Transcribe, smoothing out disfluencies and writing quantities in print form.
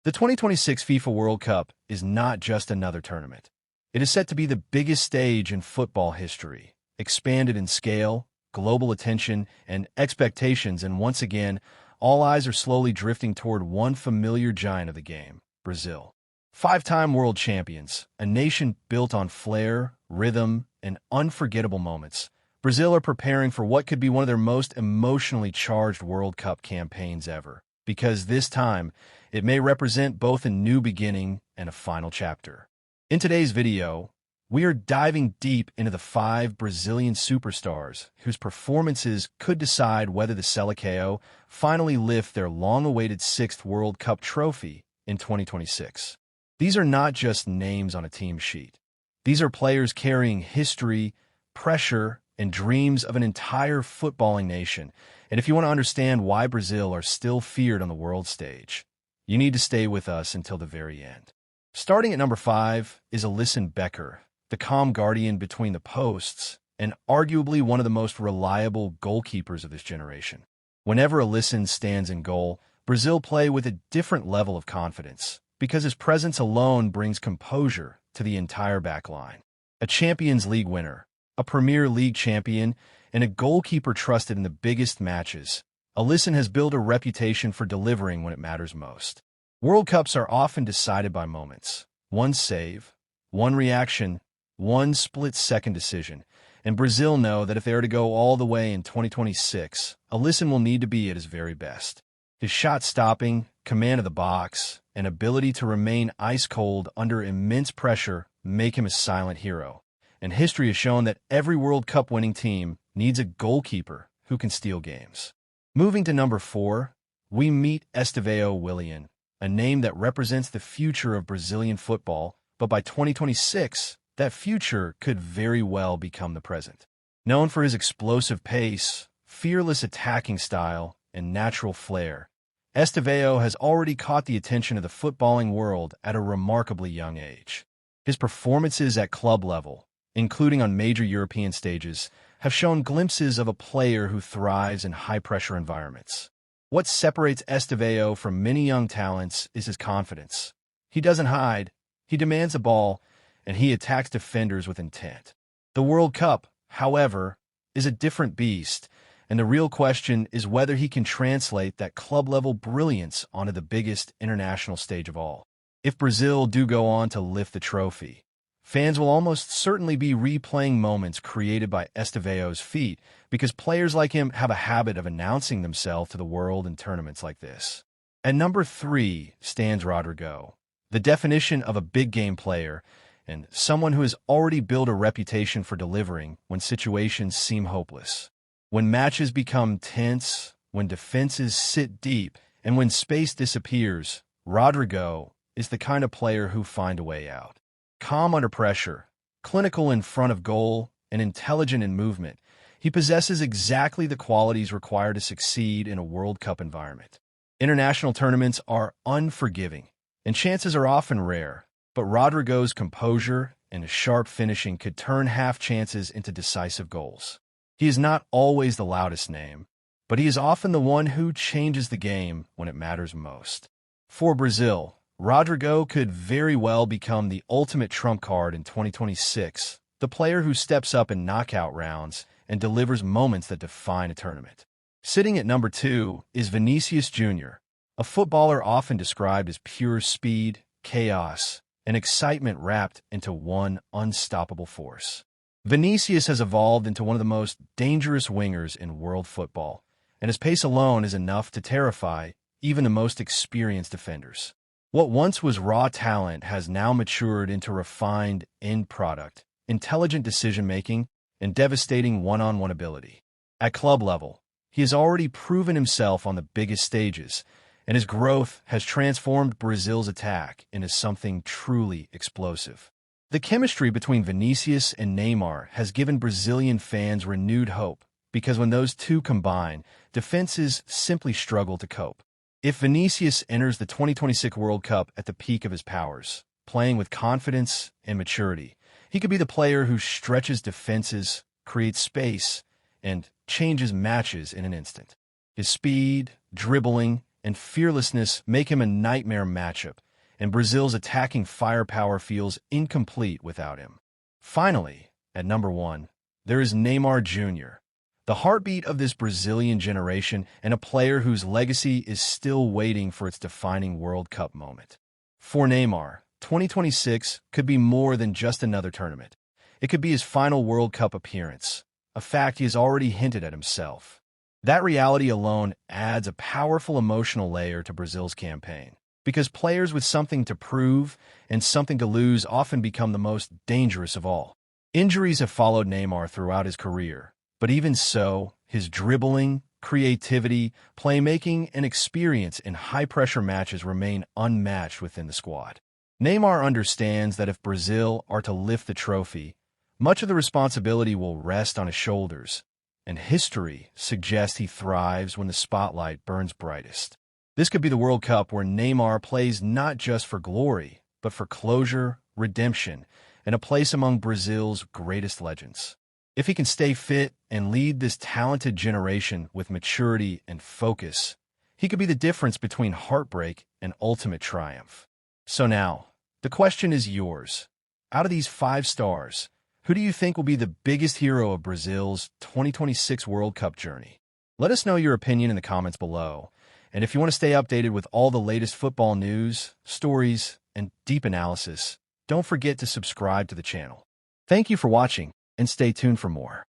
The 2026 FIFA World Cup is not just another tournament. It is set to be the biggest stage in football history, expanded in scale, global attention, and expectations, and once again, all eyes are slowly drifting toward one familiar giant of the game, Brazil. Five-time world champions, a nation built on flair, rhythm, and unforgettable moments, Brazil are preparing for what could be one of their most emotionally charged World Cup campaigns ever, because this time, it may represent both a new beginning and a final chapter. In today's video, we are diving deep into the 5 Brazilian superstars whose performances could decide whether the Seleção finally lift their long-awaited 6th World Cup trophy in 2026. These are not just names on a team sheet. These are players carrying history, pressure, and dreams of an entire footballing nation. And if you want to understand why Brazil are still feared on the world stage, you need to stay with us until the very end. Starting at number 5 is Alisson Becker, the calm guardian between the posts, and arguably one of the most reliable goalkeepers of this generation. Whenever Alisson stands in goal, Brazil play with a different level of confidence, because his presence alone brings composure to the entire backline. A Champions League winner, a Premier League champion, and a goalkeeper trusted in the biggest matches, Alisson has built a reputation for delivering when it matters most. World Cups are often decided by moments. One save, one reaction, one split-second decision. And Brazil know that if they are to go all the way in 2026, Alisson will need to be at his very best. His shot-stopping, command of the box, and ability to remain ice-cold under immense pressure make him a silent hero. And history has shown that every World Cup winning team needs a goalkeeper who can steal games. Moving to number 4, we meet Estêvão Willian, a name that represents the future of Brazilian football, but by 2026, that future could very well become the present. Known for his explosive pace, fearless attacking style, and natural flair, Estêvão has already caught the attention of the footballing world at a remarkably young age. His performances at club level, including on major European stages, have shown glimpses of a player who thrives in high-pressure environments. What separates Estêvão from many young talents is his confidence. He doesn't hide, he demands the ball, and he attacks defenders with intent. The World Cup, however, is a different beast, and the real question is whether he can translate that club-level brilliance onto the biggest international stage of all. If Brazil do go on to lift the trophy, fans will almost certainly be replaying moments created by Estêvão's feet, because players like him have a habit of announcing themselves to the world in tournaments like this. At number 3 stands Rodrygo, the definition of a big-game player, and someone who has already built a reputation for delivering when situations seem hopeless. When matches become tense, when defenses sit deep, and when space disappears, Rodrygo is the kind of player who finds a way out. Calm under pressure, clinical in front of goal, and intelligent in movement, he possesses exactly the qualities required to succeed in a World Cup environment. International tournaments are unforgiving, and chances are often rare, but Rodrygo's composure and his sharp finishing could turn half chances into decisive goals. He is not always the loudest name, but he is often the one who changes the game when it matters most. For Brazil, Rodrygo could very well become the ultimate trump card in 2026, the player who steps up in knockout rounds and delivers moments that define a tournament. Sitting at number 2 is Vinícius Jr, a footballer often described as pure speed, chaos, and excitement wrapped into one unstoppable force. Vinicius has evolved into one of the most dangerous wingers in world football, and his pace alone is enough to terrify even the most experienced defenders. What once was raw talent has now matured into refined end product, intelligent decision-making, and devastating one-on-one ability. At club level, he has already proven himself on the biggest stages, and his growth has transformed Brazil's attack into something truly explosive. The chemistry between Vinicius and Neymar has given Brazilian fans renewed hope, because when those two combine, defenses simply struggle to cope. If Vinicius enters the 2026 World Cup at the peak of his powers, playing with confidence and maturity, he could be the player who stretches defenses, creates space, and changes matches in an instant. His speed, dribbling, and fearlessness make him a nightmare matchup, and Brazil's attacking firepower feels incomplete without him. Finally, at number 1, there is Neymar Jr., the heartbeat of this Brazilian generation and a player whose legacy is still waiting for its defining World Cup moment. For Neymar, 2026 could be more than just another tournament. It could be his final World Cup appearance, a fact he has already hinted at himself. That reality alone adds a powerful emotional layer to Brazil's campaign, because players with something to prove and something to lose often become the most dangerous of all. Injuries have followed Neymar throughout his career, but even so, his dribbling, creativity, playmaking, and experience in high-pressure matches remain unmatched within the squad. Neymar understands that if Brazil are to lift the trophy, much of the responsibility will rest on his shoulders, and history suggests he thrives when the spotlight burns brightest. This could be the World Cup where Neymar plays not just for glory, but for closure, redemption, and a place among Brazil's greatest legends. If he can stay fit and lead this talented generation with maturity and focus, he could be the difference between heartbreak and ultimate triumph. So now, the question is yours. Out of these 5 stars, who do you think will be the biggest hero of Brazil's 2026 World Cup journey? Let us know your opinion in the comments below. And if you want to stay updated with all the latest football news, stories, and deep analysis, don't forget to subscribe to the channel. Thank you for watching, and stay tuned for more.